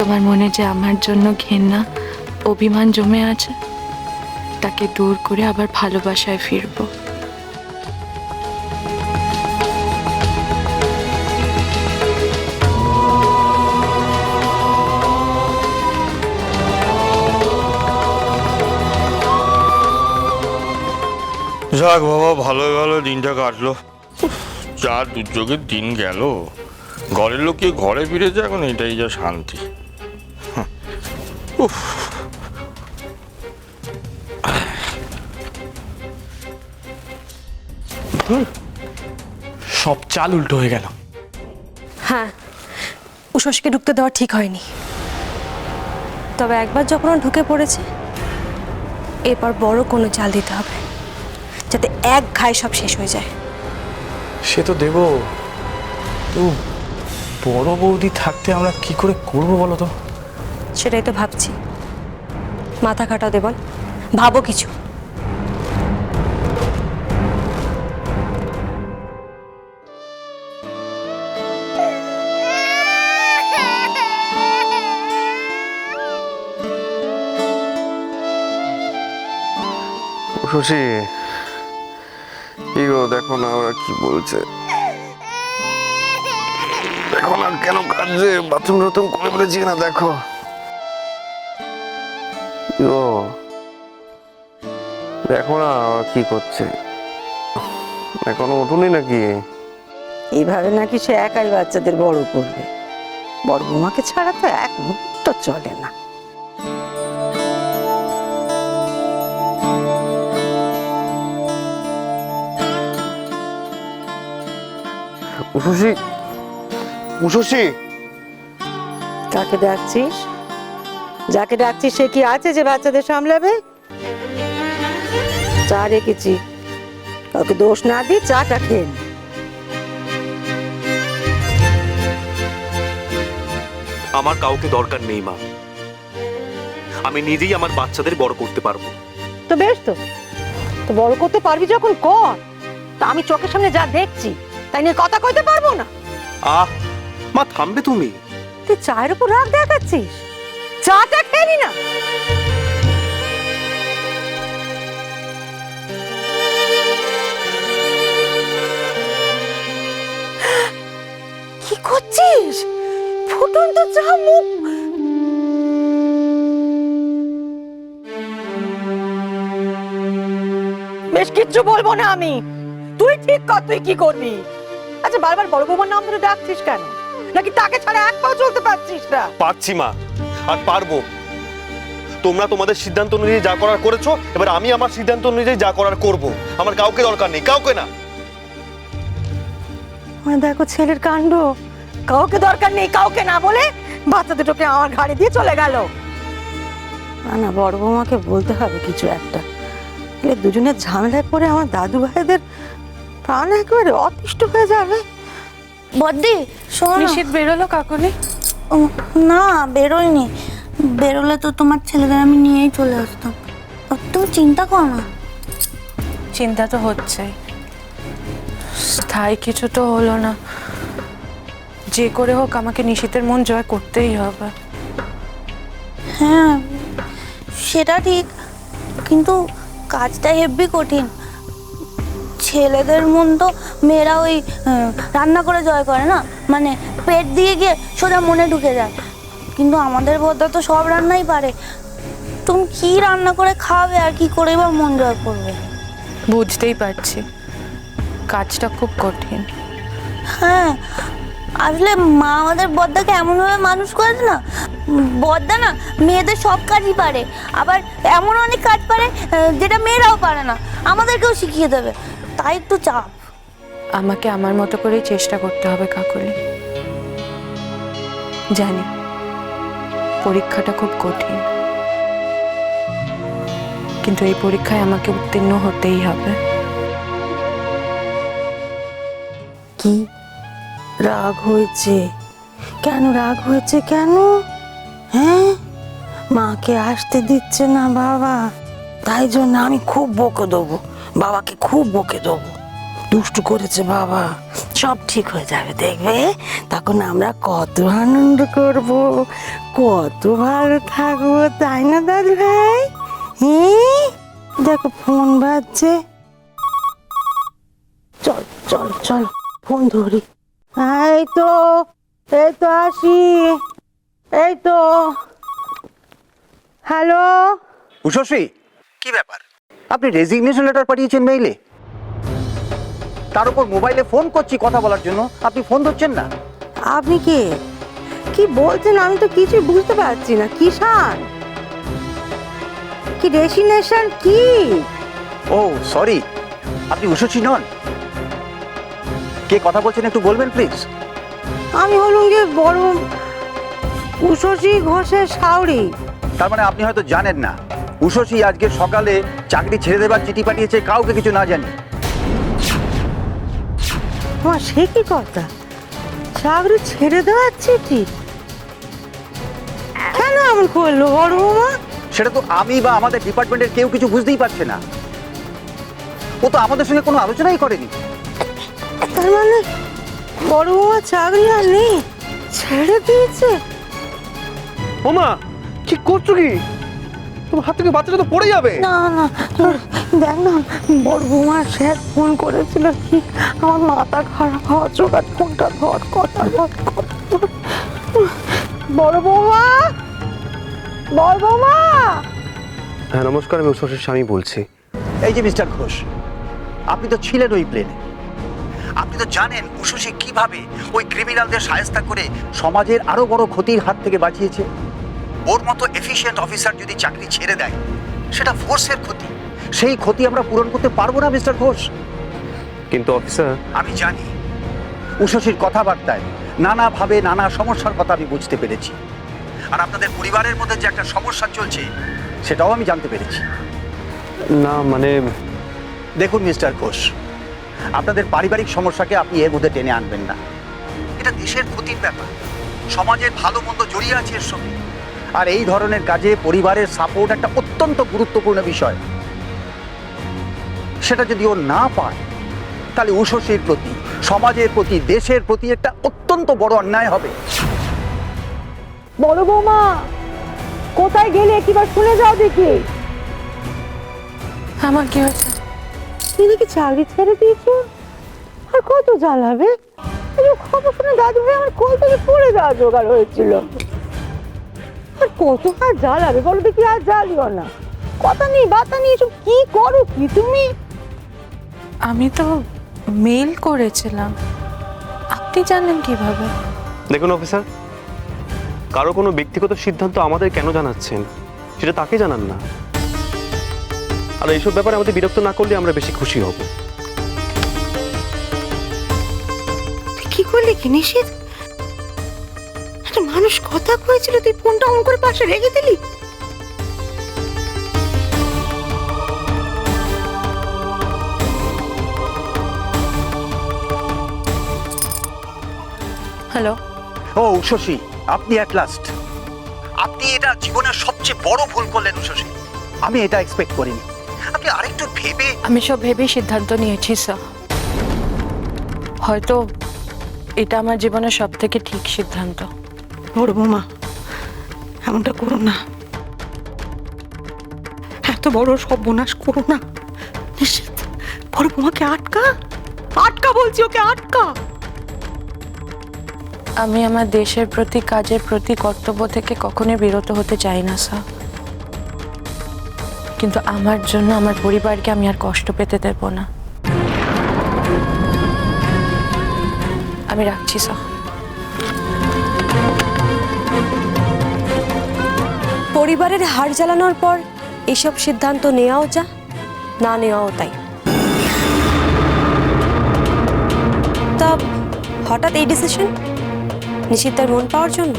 তোমার মনে যে আমার জন্য ঘেন্না অভিমান জমে আছে, তাকে দূর করে আবার ভালোবাসায় ফিরবো। যাক বাবা, ভালো ভালো দিনটা কাটলো। যা দুর্যোগের দিন গেল, ঘরের লোক কি ঘরে ফিরেছে, এখন এটাই যা শান্তি। উফ, সব চাল উল্টো হয়ে গেল। হ্যাঁ, উষসকে ঢুকতে দেওয়া ঠিক হয়নি। তবে একবার যখন ও ঢুকে পড়েছে, এরপর বড় কোনো চাল দিতে হবে, যাতে এক ঘায়ে সব শেষ হয়ে যায়। সে তো দেব, তো বড় বৌদি থাকতে আমরা কি করে করবো বলো তো? সেটাই তো ভাবছি। মাথা খাটাও দেবল, ভাবো কিছু। শশী, কি গো, দেখো না ওরা কি বলছে, দেখো না কেন কাঁদছে, বাথরুম টাথরুম করে ফেলেছি না, দেখো গো, দেখো না ওরা কি করছে, এখনো ওঠুনি নাকি? এইভাবে নাকি সে একাই বাচ্চাদের বড় করবে, বড় বৌমাকে ছাড়া তো এক মুহূর্ত চলে না। শশী, শশী, কাকে ডাকছিস? যাকে ডাকছিস সে কি আছে যে বাচ্চাদের সামলাবে? চা রেখেছি, কাউকে দোষ না দিয়ে চাটা খেয়ে নে। আমার কাউকে দরকার নেই মা, আমি নিজেই আমার বাচ্চাদের বড় করতে পারবো। তো বেশ, তো তো বড় করতে পারবি যখন কর। তা আমি চোখের সামনে যা দেখছি তাই নিয়ে কথা কইতে পারবো না? আহ মা, থামবে তুমি? তুই চায়ের উপর রাগ দেখাচ্ছিস, চাটা খেয়ে নি না। কি করছিস? ফুটন্ত চা মুখ। বেশ, কিচ্ছু বলবো না আমি। তুই ঠিক কর, তুই কি করবি। আচ্ছা, বারবার বড় বৌমার নাম ধরে ডাকছিস কেন? নাকি তাকে ছাড়া এক পাও চলতে পারছিস না? পারছি মা, আর পারবো। তোমরা তোমাদের সিদ্ধান্ত অনুযায়ী যা করার করেছো, এবার আমি আমার সিদ্ধান্ত অনুযায়ী যা করার করব। আমার কাউকে দরকার নেই, কাউকে না। দেখো ছেলের কাণ্ড, কাউকে দরকার নেই, কাউকে না বলে বাচ্চা দুটোকে আমার ঘাড়ে দিয়ে চলে গেল। না, বড় বৌমাকে বলতে হবে কিছু একটা, দুজনের ঝামেলায় পড়ে আমার দাদু ভাইদের প্রাণ একেবারে অতিষ্ঠ হয়ে যাবে। বদ্দি, শোনো। নিশীথ বেরোলো কাকলি? না, বেরোয়নি। বেরোলে তো তোমার ছেলেদের আমি নিয়েই চলে আসতাম। তুমি চিন্তা করো না। চিন্তা তো হচ্ছেই, স্থায়ী কিছু তো হলো না। যে করে হোক আমাকে নিশীথের মন জয় করতেই হবে। হ্যাঁ, সেটা ঠিক, কিন্তু কাজটা হেব্বি কঠিন। ছেলেদের মন তো মেয়েরা ওই রান্না করে জয় করে না, মানে পেট দিয়ে গিয়ে সোজা মনে ঢুকে যায়। কিন্তু আমাদের বদ্দা তো সব রান্নাই পারে। তুমি কি রান্না করে খাবে আর কি করে বা মন জয় করবে? বুঝতেই পারছি, কাজটা খুব কঠিন। হ্যাঁ, আসলে মা আমাদের বদ্দাকে এমনভাবে মানুষ করেছে না, বদ্দা না মেয়েদের সব কাজই পারে, আবার এমন অনেক কাজ পারে যেটা মেয়েরাও পারে না, আমাদেরকেও শিখিয়ে দেবে। তাই একটু চাপ। আমাকে আমার মতো করেই চেষ্টা করতে হবে কাকলি। জানি পরীক্ষাটা খুব কঠিন, কিন্তু এই পরীক্ষায় আমাকে উত্তীর্ণ হতেই হবে। কি রাগ হয়েছে? কেন রাগ হয়েছে কেন? হ্যাঁ, মাকে আসতে দিচ্ছে না বাবা, তাই জন্য আমি খুব বকে দেবো, বাবাকে খুব বকে দেবো। দুষ্টু করেছে বাবা, সব ঠিক হয়ে যাবে দেখবে। তখন আমরা কত আনন্দ করব, কত ভালো থাকবো, তাই না দাদু ভাই? হ্যাঁ, দেখো ফোন বাজছে। চল চল চল, ফোন ধরি। এই তো আসি, এই তো। হ্যালো, উষশ্রী, কি ব্যাপার? আপনি রেজিগনেশন লেটার পাঠিয়েছেন মেইলে, তার উপর মোবাইলে ফোন করছি কথা বলার জন্য, আপনি ফোন ধরছেন না। আপনি কে? কি বলছেন আমি তো কিছুই বুঝতে পারছি না। কিষান, কি রেজিগনেশন কি? ও সরি, আপনি উষশ্রী নন। কে কথা বলছেন একটু বলবেন প্লিজ? আমি হলুম যে বড় উষসী ঘোষের শাওরি। তার মানে আপনি হয়তো জানেন না, উষশ্রী আজকে সকালে চাকরি ছেড়ে দেবার চিঠি পাঠিয়েছে, কাউকে কিছু না জানি। আমার সে কি কথা? চাকরি ছেড়ে দেওয়ার চিঠি কেন এমন করলো বড় বৌমা? সেটা তো আমি বা আমাদের ডিপার্টমেন্টের কেউ কিছু বুঝতেই পারছে না। ও তো আমাদের সঙ্গে কোনো আলোচনাই করেনি। তার মানে বড় বৌমা চাকরি আর নেই, ছেড়ে দিয়েছে? ওমা, কি করছো কি? তোমার হাত থেকে বাচ্চাটা তো পড়ে যাবে। না না, দেখ না, বড় বৌমা স্যার ফোন করেছিল, কি আমার মাথা খারাপ হওয়া চোখা, ফোনটা ধর, কথা ধর। বড় বৌমা, বড় বৌমা। হ্যাঁ নমস্কার, আমি উষশ্রীর স্বামী বলছি। এই যে মিস্টার ঘোষ, আপনি তো ছিলেন ওই প্লেনে, আপনি তো জানেন উষশ্রী কিভাবে ওই ক্রিমিনালদের শায়েস্তা করে সমাজের আরো বড় ক্ষতির হাত থেকে বাঁচিয়েছে। ওর মতো এফিশিয়েন্ট অফিসার যদি চাকরি ছেড়ে দেয়, সেটা ফোর্সের ক্ষতি, সেই ক্ষতি আমরা পূরণ করতে পারবো না মিস্টার ঘোষ। কিন্তু অফিসার, আমি জানি উষশ্রীর কথাবার্তায় নানাভাবে নানা সমস্যার কথা আমি বুঝতে পেরেছি, আর আপনাদের পরিবারের মধ্যে যে একটা সমস্যা চলছে সেটাও আমি জানতে পেরেছি। না মানে দেখুন মিস্টার ঘোষ, আপনাদের পারিবারিক সমস্যাকে আপনি এর মধ্যে টেনে আনবেন না। এটা দেশের ক্ষতির ব্যাপার, সমাজের ভালো মন্দ জড়িয়ে আছে এর সঙ্গে, আর এই ধরনের কাজে পরিবারের সাপোর্ট একটা অত্যন্ত গুরুত্বপূর্ণ বিষয়। সেটা যদি ও না পায়, তাহলে উষশ্রীর প্রতি, সমাজের প্রতি, দেশের প্রতি একটা অত্যন্ত বড় অন্যায় হবে। বড় বৌমা, কোথায় গেলে একবার শুনে যাও দেখি। আমার কি হয়েছে? তুমি কি চাকরি ছেড়ে দিয়েছো? আর কত জ্বালাবে? এই খবর শুনে দাদু ভাই আমার কোল থেকে পড়ে যাওয়া জোগাড় হয়েছিল। আর কত আর জ্বালাবে বলো দেখি? আর জ্বালিও না, কথা নেই বাতা নেই, এসব কি করো কি তুমি? আমি তো মেল করেছিলাম, আপনি জানেন কিভাবে? দেখুন অফিসার, কারো কোনো ব্যক্তিগত সিদ্ধান্ত আমাদের কেন জানাচ্ছেন সেটা তাকে জানান না। আর এইসব ব্যাপারে আমাদের বিরক্ত না করলে আমরা বেশি খুশি হব। তুই কি করলি কি নিশিত? একটা মানুষ কথা কয়েছিল, তুই ফোনটা অন করে পাশে রেখে দিলি। হ্যালো, ও উষশ্রী, আপনি অ্যাট লাস্ট। আপনি এটা জীবনের সবচেয়ে বড় ভুল করলেন উষশ্রী, আমি এটা এক্সপেক্ট করিনি। আপনি আরেকটু ভেবে। আমি সব ভেবেই সিদ্ধান্ত নিয়েছি স্যার। হয়তো এটা আমার জীবনের সব থেকে ঠিক সিদ্ধান্ত। বড় বৌমা, এমনটা করো না, এত বড় সর্বনাশ করো না। নিশ্চিত বড় বৌমাকে আটকা, আটকা বলছি, ওকে আটকা। আমি আমার দেশের প্রতি, কাজের প্রতি, কর্তব্য থেকে কখনোই বিরত হতে চাই না স্যার, কিন্তু আমার জন্য আমার পরিবারকে আমি আর কষ্ট পেতে দেব না। আমি রাখছি স্যার। পরিবারের হার জ্বালানোর পর এসব সিদ্ধান্ত নেওয়াও যা, না নেওয়াও তাই। তা হঠাৎ এই ডিসিশন নিশিতার মন পাওয়ার জন্য?